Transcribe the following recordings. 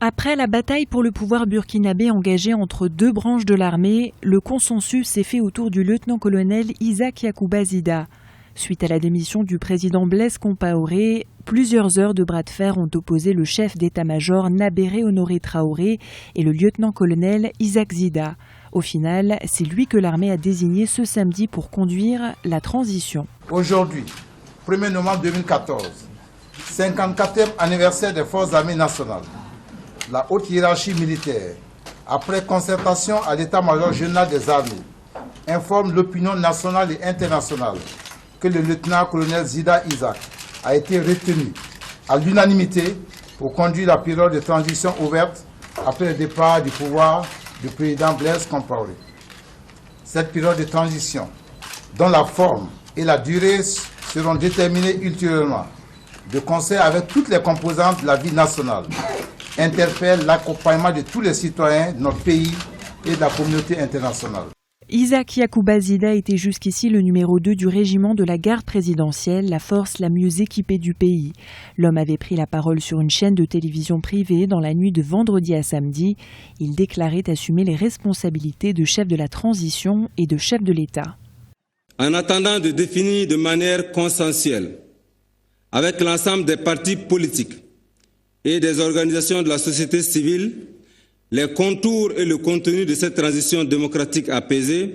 Après la bataille pour le pouvoir burkinabé engagée entre deux branches de l'armée, le consensus s'est fait autour du lieutenant-colonel Isaac Yacouba Zida. Suite à la démission du président Blaise Compaoré, plusieurs heures de bras de fer ont opposé le chef d'état-major Nabéré Honoré Traoré et le lieutenant-colonel Isaac Zida. Au final, c'est lui que l'armée a désigné ce samedi pour conduire la transition. Aujourd'hui, 1er novembre 2014, 54e anniversaire des forces armées nationales. La haute hiérarchie militaire, après concertation à l'état-major général des armées, informe l'opinion nationale et internationale que le lieutenant-colonel Zida Isaac a été retenu à l'unanimité pour conduire la période de transition ouverte après le départ du pouvoir du président Blaise Compaoré. Cette période de transition, dont la forme et la durée seront déterminées ultérieurement, de concert avec toutes les composantes de la vie nationale, interpelle l'accompagnement de tous les citoyens de notre pays et de la communauté internationale. Isaac Yacouba Zida était jusqu'ici le numéro 2 du régiment de la garde présidentielle, la force la mieux équipée du pays. L'homme avait pris la parole sur une chaîne de télévision privée dans la nuit de vendredi à samedi. Il déclarait assumer les responsabilités de chef de la transition et de chef de l'État. En attendant de définir de manière consensuelle, avec l'ensemble des partis politiques et des organisations de la société civile, les contours et le contenu de cette transition démocratique apaisée,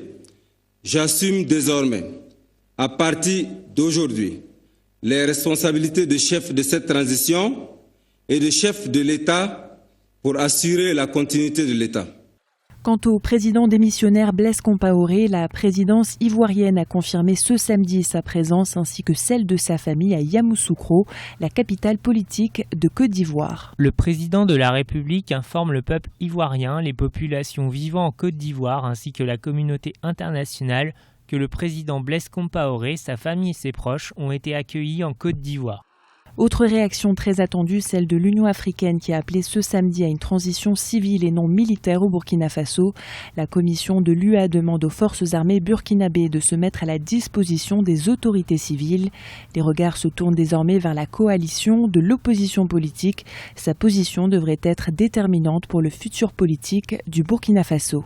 j'assume désormais, à partir d'aujourd'hui, les responsabilités de chef de cette transition et de chef de l'État pour assurer la continuité de l'État. Quant au président démissionnaire Blaise Compaoré, la présidence ivoirienne a confirmé ce samedi sa présence ainsi que celle de sa famille à Yamoussoukro, la capitale politique de Côte d'Ivoire. Le président de la République informe le peuple ivoirien, les populations vivant en Côte d'Ivoire ainsi que la communauté internationale que le président Blaise Compaoré, sa famille et ses proches ont été accueillis en Côte d'Ivoire. Autre réaction très attendue, celle de l'Union africaine qui a appelé ce samedi à une transition civile et non militaire au Burkina Faso. La commission de l'UA demande aux forces armées burkinabées de se mettre à la disposition des autorités civiles. Les regards se tournent désormais vers la coalition de l'opposition politique. Sa position devrait être déterminante pour le futur politique du Burkina Faso.